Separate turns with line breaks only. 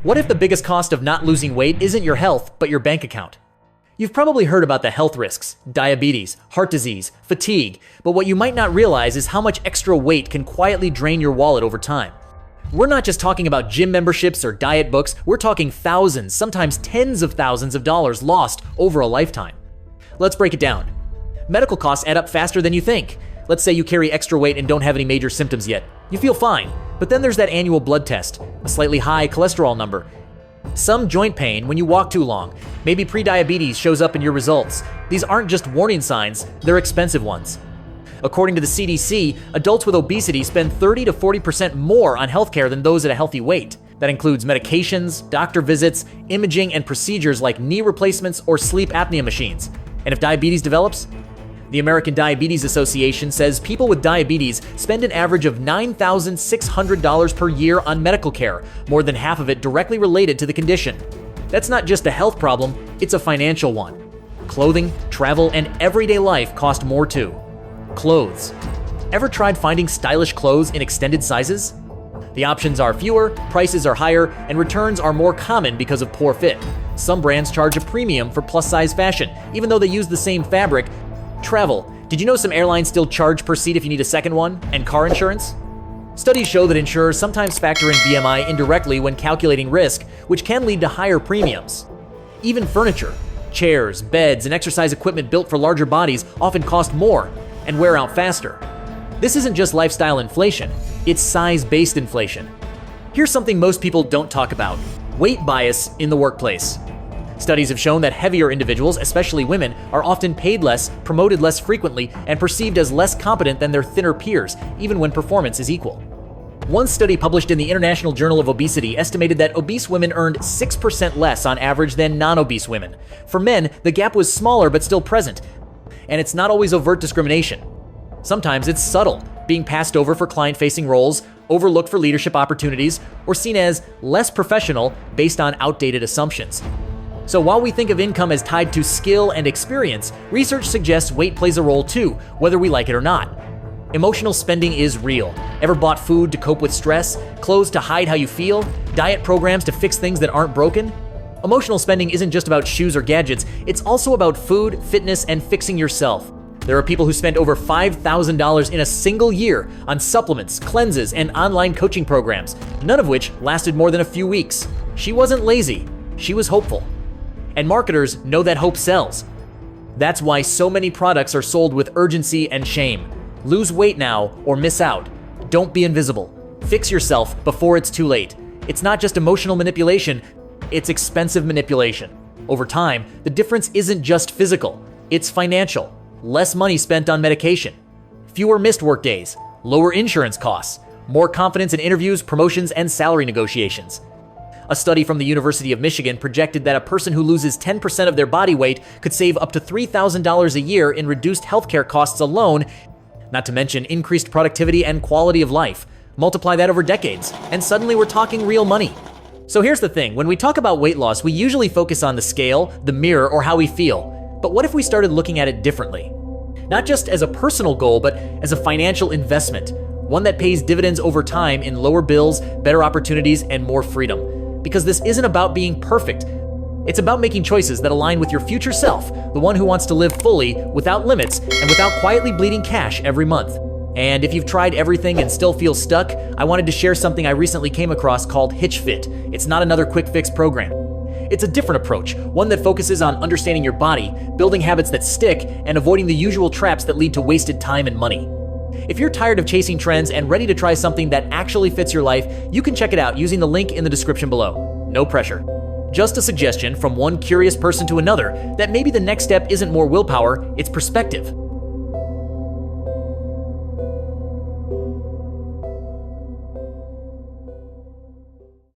What if the biggest cost of not losing weight isn't your health, but your bank account? You've probably heard about the health risks, diabetes, heart disease, fatigue, but what you might not realize is how much extra weight can quietly drain your wallet over time. We're not just talking about gym memberships or diet books, we're talking thousands, sometimes tens of thousands of dollars lost over a lifetime. Let's break it down. Medical costs add up faster than you think. Let's say you carry extra weight and don't have any major symptoms yet. You feel fine, but then there's that annual blood test, a slightly high cholesterol number, some joint pain when you walk too long, maybe prediabetes shows up in your results. These aren't just warning signs, they're expensive ones. According to the CDC, adults with obesity spend 30 to 40% more on healthcare than those at a healthy weight. That includes medications, doctor visits, imaging, and procedures like knee replacements or sleep apnea machines. And if diabetes develops? The American Diabetes Association says people with diabetes spend an average of $9,600 per year on medical care, more than half of it directly related to the condition. That's not just a health problem, it's a financial one. Clothing, travel, and everyday life cost more too. Clothes. Ever tried finding stylish clothes in extended sizes? The options are fewer, prices are higher, and returns are more common because of poor fit. Some brands charge a premium for plus-size fashion, even though they use the same fabric. Travel. Did you know some airlines still charge per seat if you need a second one? And car insurance? Studies show that insurers sometimes factor in BMI indirectly when calculating risk, which can lead to higher premiums. Even furniture. Chairs, beds, and exercise equipment built for larger bodies often cost more and wear out faster. This isn't just lifestyle inflation, it's size-based inflation. Here's something most people don't talk about: weight bias in the workplace. Studies have shown that heavier individuals, especially women, are often paid less, promoted less frequently, and perceived as less competent than their thinner peers, even when performance is equal. One study published in the International Journal of Obesity estimated that obese women earned 6% less on average than non-obese women. For men, the gap was smaller but still present, and it's not always overt discrimination. Sometimes it's subtle, being passed over for client-facing roles, overlooked for leadership opportunities, or seen as less professional based on outdated assumptions. So while we think of income as tied to skill and experience, research suggests weight plays a role too, whether we like it or not. Emotional spending is real. Ever bought food to cope with stress, clothes to hide how you feel, diet programs to fix things that aren't broken? Emotional spending isn't just about shoes or gadgets, it's also about food, fitness, and fixing yourself. There are people who spent over $5,000 in a single year on supplements, cleanses, and online coaching programs, none of which lasted more than a few weeks. She wasn't lazy, she was hopeful. And marketers know that hope sells. That's why so many products are sold with urgency and shame. Lose weight now or miss out. Don't be invisible. Fix yourself before it's too late. It's not just emotional manipulation, it's expensive manipulation. Over time, the difference isn't just physical, it's financial. Less money spent on medication, fewer missed work days, lower insurance costs, more confidence in interviews, promotions, and salary negotiations. A study from the University of Michigan projected that a person who loses 10% of their body weight could save up to $3,000 a year in reduced healthcare costs alone, not to mention increased productivity and quality of life. Multiply that over decades, and suddenly we're talking real money. So here's the thing, when we talk about weight loss, we usually focus on the scale, the mirror, or how we feel. But what if we started looking at it differently? Not just as a personal goal, but as a financial investment, one that pays dividends over time in lower bills, better opportunities, and more freedom. Because this isn't about being perfect. It's about making choices that align with your future self, the one who wants to live fully, without limits, and without quietly bleeding cash every month. And if you've tried everything and still feel stuck, I wanted to share something I recently came across called HitchFit. It's not another quick fix program. It's a different approach, one that focuses on understanding your body, building habits that stick, and avoiding the usual traps that lead to wasted time and money. If you're tired of chasing trends and ready to try something that actually fits your life, you can check it out using the link in the description below. No pressure. Just a suggestion from one curious person to another that maybe the next step isn't more willpower, it's perspective.